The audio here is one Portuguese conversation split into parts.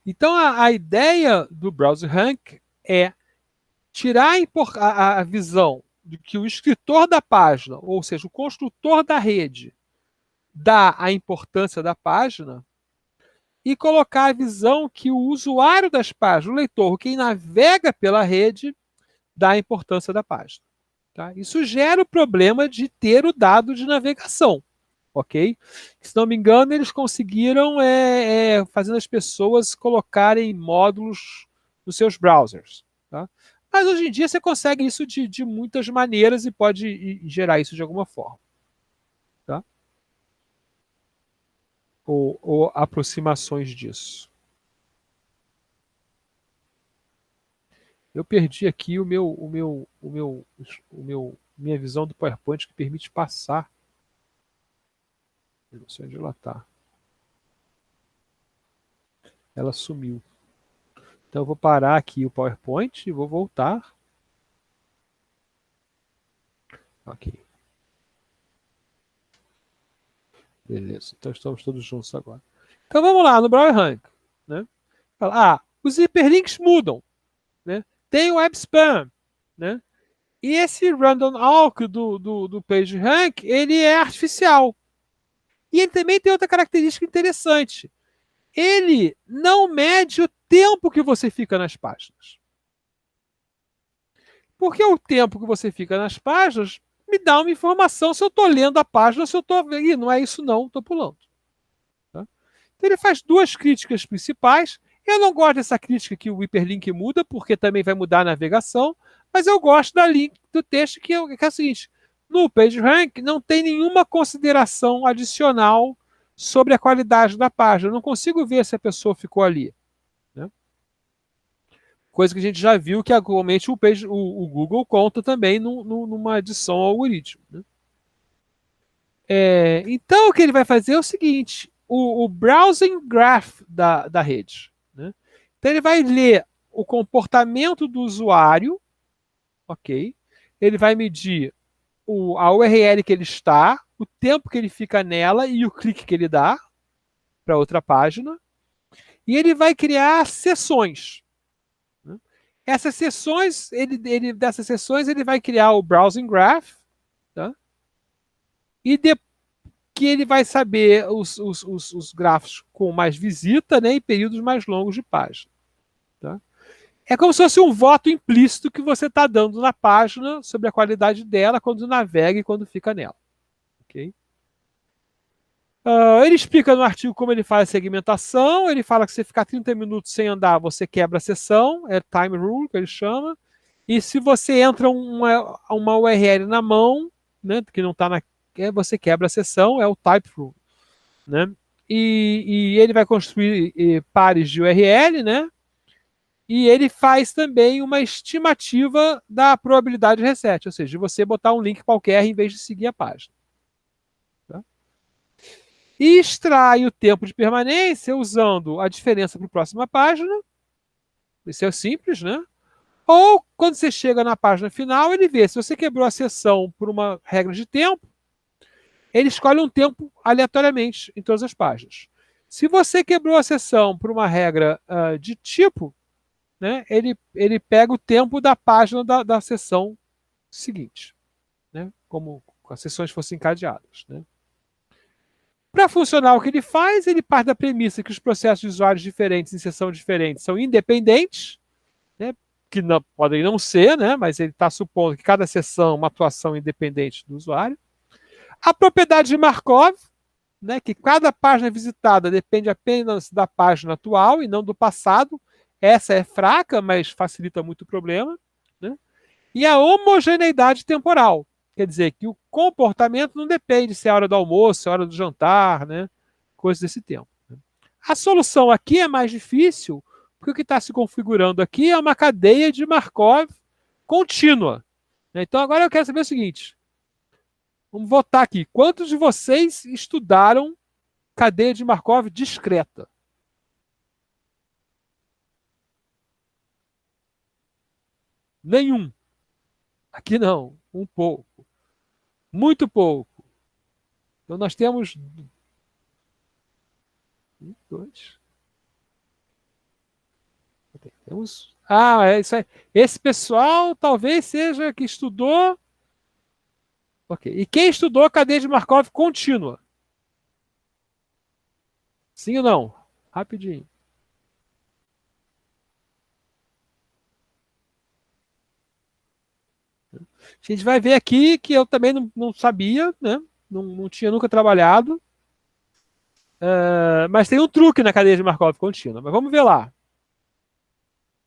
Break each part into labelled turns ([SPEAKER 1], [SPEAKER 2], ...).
[SPEAKER 1] Então, a ideia do Browser Rank é tirar a visão de que o escritor da página, ou seja, o construtor da rede, dá a importância da página e colocar a visão que o usuário das páginas, o leitor, quem navega pela rede, dá a importância da página. Tá? Isso gera o problema de ter o dado de navegação. Ok? Se não me engano, eles conseguiram fazendo as pessoas colocarem módulos nos seus browsers. Tá? Mas hoje em dia você consegue isso de muitas maneiras e pode gerar isso de alguma forma. Tá? Ou aproximações disso. Eu perdi aqui minha visão do PowerPoint que permite passar. Eu não sei onde ela está. Ela sumiu. Então eu vou parar aqui o PowerPoint e vou voltar. Ok. Beleza. Então estamos todos juntos agora. Então vamos lá no Browser Rank. Né? Os hiperlinks mudam. Né? Tem o web spam. Né? E esse random walk do PageRank, ele é artificial. E ele também tem outra característica interessante. Ele não mede o tempo que você fica nas páginas. Porque o tempo que você fica nas páginas me dá uma informação se eu estou lendo a página, se eu estou. Ih, não é isso, não, estou pulando. Tá? Então ele faz duas críticas principais. Eu não gosto dessa crítica que o hiperlink muda, porque também vai mudar a navegação, mas eu gosto da link do texto, que é o seguinte: no PageRank não tem nenhuma consideração adicional sobre a qualidade da página. Eu não consigo ver se a pessoa ficou ali. Né? Coisa que a gente já viu que atualmente o Google conta também numa adição ao algoritmo. Né? Então, o que ele vai fazer é o seguinte: o browsing graph da rede. Né? Então, ele vai ler o comportamento do usuário, ok? Ele vai medir a URL que ele está, o tempo que ele fica nela e o clique que ele dá para outra página. E ele vai criar sessões. Né? Dessas sessões, ele vai criar o browsing graph, tá? E depois que ele vai saber os grafos com mais visita, né, e períodos mais longos de página. Tá? É como se fosse um voto implícito que você está dando na página sobre a qualidade dela quando navega e quando fica nela. Okay? Ele explica no artigo como ele faz a segmentação. Ele fala que se ficar 30 minutos sem andar, você quebra a sessão. É time rule, que ele chama. E se você entra uma URL na mão, né, que não está na. Você quebra a sessão, é o type rule. Né? E ele vai construir pares de URL, né? E ele faz também uma estimativa da probabilidade de reset, ou seja, de você botar um link qualquer em vez de seguir a página. Tá? E extrai o tempo de permanência usando a diferença para a próxima página. Isso é simples, né? Ou quando você chega na página final, ele vê se você quebrou a sessão por uma regra de tempo, ele escolhe um tempo aleatoriamente em todas as páginas. Se você quebrou a sessão por uma regra de tipo, né, ele pega o tempo da página da sessão seguinte, né, como as sessões fossem encadeadas. Né. Para funcionar o que ele faz, ele parte da premissa que os processos de usuários diferentes em sessão diferentes são independentes, né, que não, podem não ser, né, mas ele está supondo que cada sessão é uma atuação independente do usuário. A propriedade de Markov, né, que cada página visitada depende apenas da página atual e não do passado. Essa é fraca, mas facilita muito o problema. Né? E a homogeneidade temporal, quer dizer que o comportamento não depende se é a hora do almoço, se é a hora do jantar, né? Coisas desse tempo. Né? A solução aqui é mais difícil, porque o que está se configurando aqui é uma cadeia de Markov contínua. Né? Então agora eu quero saber o seguinte: vamos votar aqui. Quantos de vocês estudaram cadeia de Markov discreta? Nenhum. Aqui não. Um pouco. Muito pouco. Então nós temos. Um, dois. É isso aí. Esse pessoal talvez seja que estudou. Ok. E quem estudou a cadeia de Markov contínua? Sim ou não? Rapidinho. A gente vai ver aqui que eu também não sabia, né? Não tinha nunca trabalhado. Mas tem um truque na cadeia de Markov contínua. Mas vamos ver lá.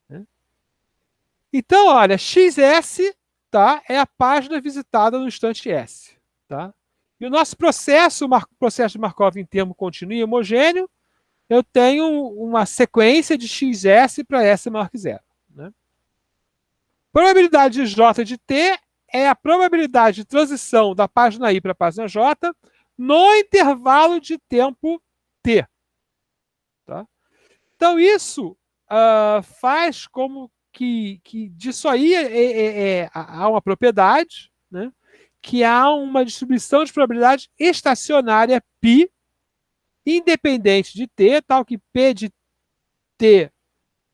[SPEAKER 1] Né? Então, olha, XS, tá, é a página visitada no instante S. Tá? E o nosso processo, o processo de Markov em termo contínuo e homogêneo, eu tenho uma sequência de XS para S maior que zero. Né? Probabilidade de J de T é a probabilidade de transição da página I para a página J no intervalo de tempo T. Tá? Então, isso faz como que disso aí há uma propriedade, né, que há uma distribuição de probabilidade estacionária π, independente de T, tal que P de T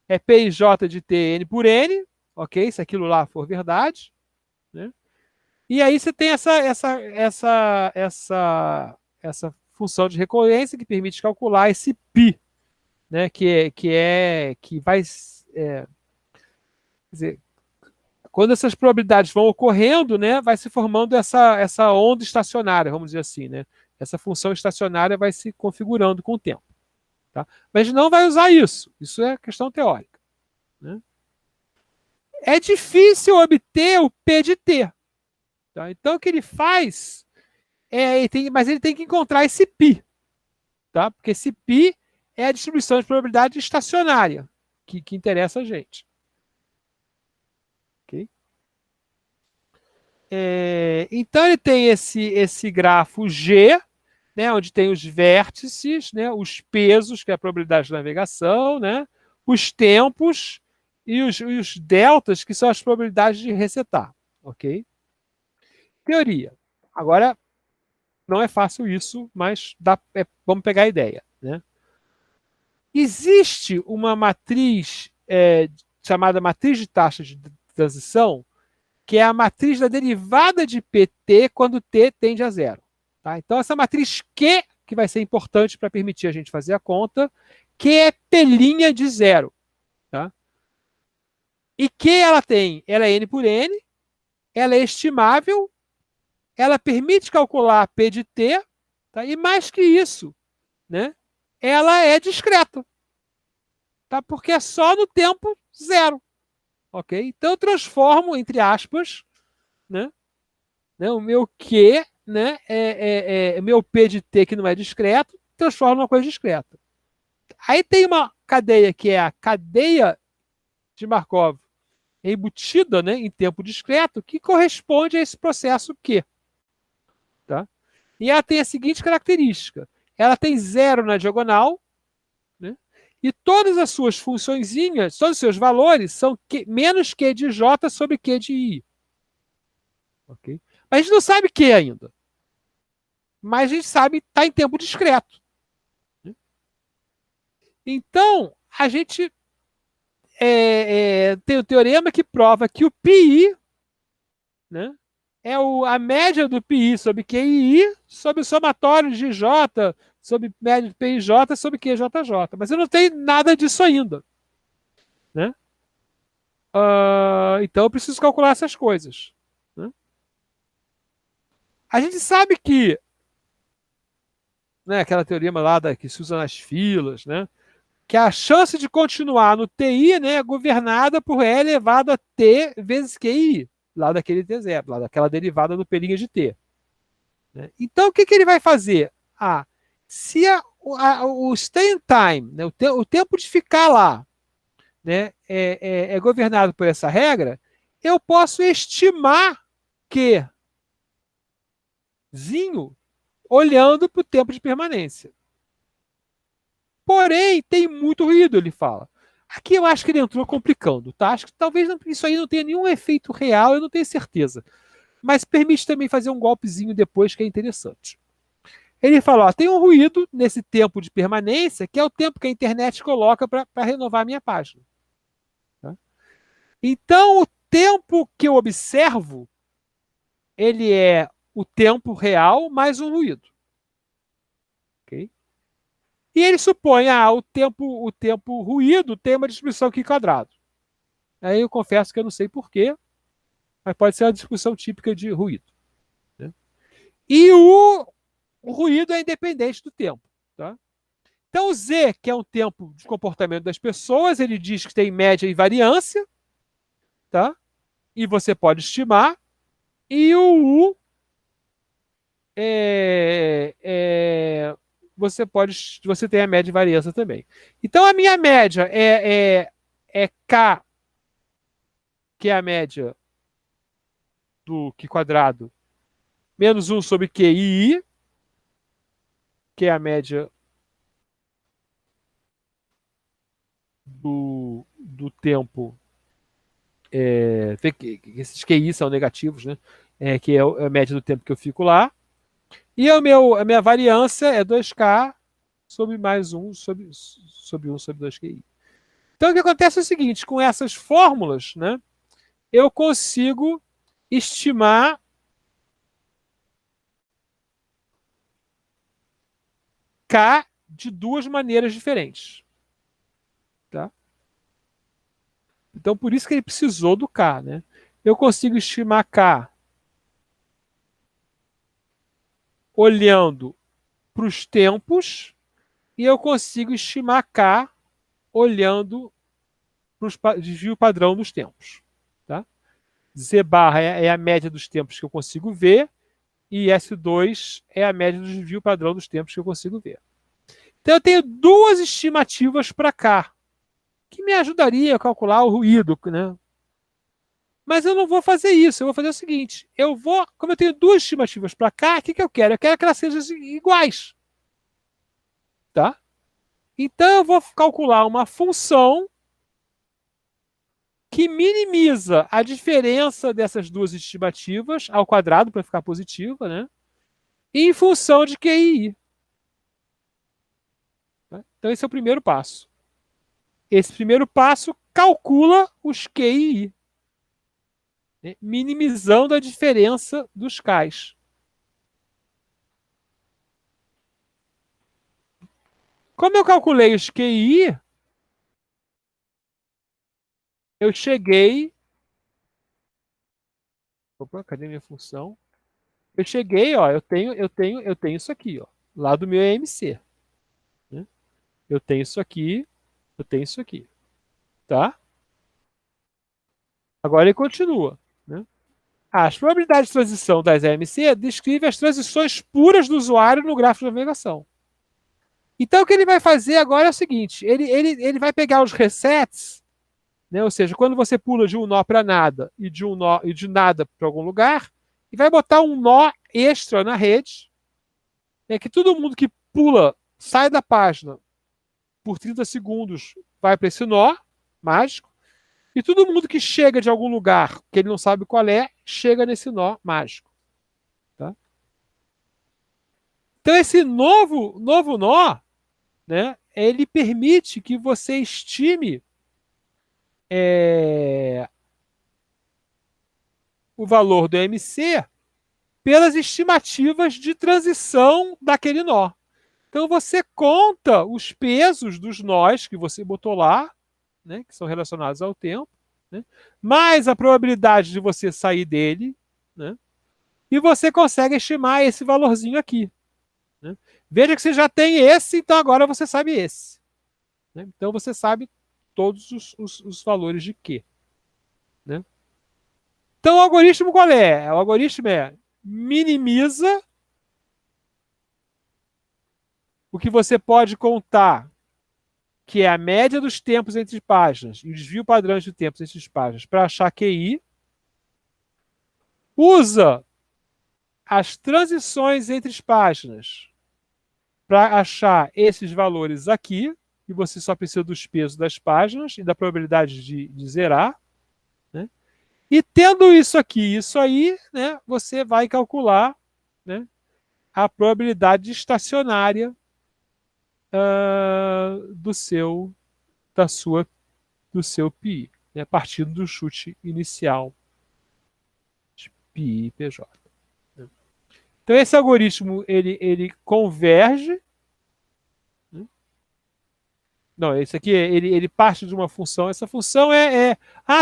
[SPEAKER 1] é PJ de T N por N, ok? Se aquilo lá for verdade. Né? E aí você tem essa função de recorrência que permite calcular esse π, né? Que vai quer dizer, quando essas probabilidades vão ocorrendo, né, vai se formando essa onda estacionária, vamos dizer assim, né? Essa função estacionária vai se configurando com o tempo. Tá? Mas não vai usar isso. Isso é questão teórica. Né? É difícil obter o P de T. Tá? Então, o que ele faz mas ele tem que encontrar esse π. Tá? Porque esse π é a distribuição de probabilidade estacionária que interessa a gente. Okay? Então, ele tem esse grafo G, né, onde tem os vértices, né, os pesos, que é a probabilidade de navegação, né, os tempos e os deltas, que são as probabilidades de resetar. Ok? Teoria. Agora, não é fácil isso, mas vamos pegar a ideia. Né? Existe uma matriz chamada matriz de taxa de transição, que é a matriz da derivada de PT quando T tende a zero. Tá? Então, essa matriz Q, que vai ser importante para permitir a gente fazer a conta, Q é P' de zero. Tá? E Q ela tem? Ela é N por N, ela é estimável, ela permite calcular P de T, tá? E mais que isso, né? Ela é discreta, tá? Porque é só no tempo zero. Ok? Então eu transformo, entre aspas, né? O meu Q, né? Meu P de T, que não é discreto, transforma numa coisa discreta. Aí tem uma cadeia que é a cadeia de Markov embutida, né, em tempo discreto, que corresponde a esse processo Q. Tá? E ela tem a seguinte característica. Ela tem zero na diagonal, né? E todas as suas funçõezinhas, todos os seus valores são menos Q de J sobre Q de I. Okay? Mas a gente não sabe Q ainda. Mas a gente sabe que está em tempo discreto. Né? Então, a gente tem o teorema que prova que o PI, né, é a média do PI sobre QI sobre o somatório de J sobre média de PIJ sobre QJJ. Mas eu não tenho nada disso ainda. Né? Então eu preciso calcular essas coisas. Né? A gente sabe que, né, aquela teorema lá que se usa nas filas, né, que a chance de continuar no TI, né, é governada por E elevado a T vezes QI, lá daquele T0, lá daquela derivada do pelinha de T. Né? Então, o que ele vai fazer? Se o stay time, né, o tempo de ficar lá, né, é governado por essa regra, eu posso estimar que zinho olhando para o tempo de permanência. Porém, tem muito ruído, ele fala. Aqui eu acho que ele entrou complicando, tá? Acho que talvez isso aí não tenha nenhum efeito real, eu não tenho certeza. Mas permite também fazer um golpezinho depois que é interessante. Ele fala, ó, tem um ruído nesse tempo de permanência, que é o tempo que a internet coloca para renovar a minha página. Então, o tempo que eu observo, ele é o tempo real mais um ruído. Ok? E ele supõe, o tempo ruído tem uma distribuição aqui quadrado. Aí eu confesso que eu não sei por quê, mas pode ser uma distribuição típica de ruído. Né? E o ruído é independente do tempo. Tá? Então, o Z, que é um tempo de comportamento das pessoas, ele diz que tem média e variância, tá? E você pode estimar. E o U você tem a média e variância também. Então, a minha média é K, que é a média do Q quadrado, menos 1 sobre QI, que é a média do tempo. Esses QI são negativos, né? Que é a média do tempo que eu fico lá. E a minha variância é 2K sobre mais 1 sobre 1 sobre 2QI. Então, o que acontece é o seguinte, com essas fórmulas, né, eu consigo estimar K de duas maneiras diferentes. Tá? Então, por isso que ele precisou do K. Né? Eu consigo estimar K olhando para os tempos e eu consigo estimar K olhando para o desvio padrão dos tempos. Tá? Z barra é a média dos tempos que eu consigo ver e S2 é a média do desvio padrão dos tempos que eu consigo ver. Então eu tenho duas estimativas para K, que me ajudaria a calcular o ruído, né? Mas eu não vou fazer isso, eu vou fazer o seguinte, como eu tenho duas estimativas para K, o que eu quero? Eu quero que elas sejam iguais. Tá? Então eu vou calcular uma função que minimiza a diferença dessas duas estimativas ao quadrado para ficar positiva, né? Em função de QI. Tá? Então esse é o primeiro passo. Esse primeiro passo calcula os QI, né? Minimizando a diferença dos Ks. Como eu calculei os QI, eu cheguei. Opa, cadê minha função? Eu cheguei, ó, eu tenho isso aqui, ó, lá do meu EMC. Né? Eu tenho isso aqui, eu tenho isso aqui. Tá? Agora ele continua. Né? As probabilidades de transição das EMC descreve as transições puras do usuário no gráfico de navegação. Então, o que ele vai fazer agora é o seguinte: ele vai pegar os resets, né? Ou seja, quando você pula de um nó para nada e de nada para algum lugar, e vai botar um nó extra na rede, é que todo mundo que pula, sai da página por 30 segundos, vai para esse nó mágico, e todo mundo que chega de algum lugar que ele não sabe qual é, chega nesse nó mágico. Tá? Então, esse novo nó, né, ele permite que você estime o valor do MC pelas estimativas de transição daquele nó. Então você conta os pesos dos nós que você botou lá, né, que são relacionados ao tempo, né, mais a probabilidade de você sair dele, né, e você consegue estimar esse valorzinho aqui. Né. Veja que você já tem esse, então agora você sabe esse. Né. Então você sabe todos os valores de Q. Né. Então o algoritmo qual é? O algoritmo minimiza o que você pode contar, que é a média dos tempos entre páginas e o desvio padrão de tempos entre páginas para achar QI, usa as transições entre páginas para achar esses valores aqui, e você só precisa dos pesos das páginas e da probabilidade de zerar. Né? E tendo isso aqui e isso aí, né, você vai calcular, né, a probabilidade estacionária do seu PI. né, partindo do chute inicial de PI e PJ. Então esse algoritmo ele converge, né? Não, esse aqui ele parte de uma função. Essa função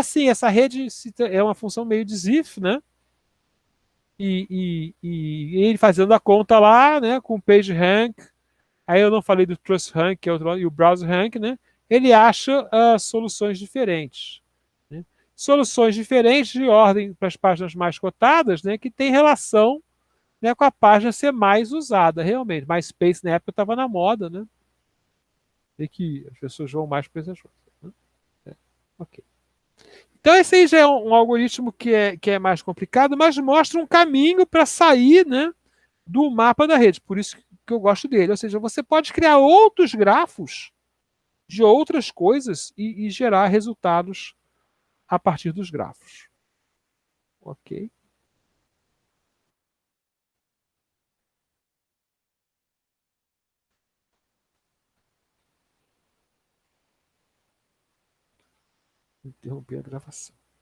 [SPEAKER 1] sim, essa rede é uma função meio de Zipf, né? E ele fazendo a conta lá, né, com o PageRank. Aí eu não falei do TrustRank, que é outro, e o BrowserRank, né? Ele acha soluções diferentes, né? Soluções diferentes de ordem para as páginas mais cotadas, né? Que tem relação, né, com a página ser mais usada, realmente. MySpace na época estava na moda, né? E que as pessoas vão mais para essas coisas, né? Ok. Então, esse aí já é um algoritmo que é mais complicado, mas mostra um caminho para sair, né, do mapa da rede. Por isso que eu gosto dele. Ou seja, você pode criar outros grafos de outras coisas e gerar resultados a partir dos grafos. Ok? Interromper a gravação.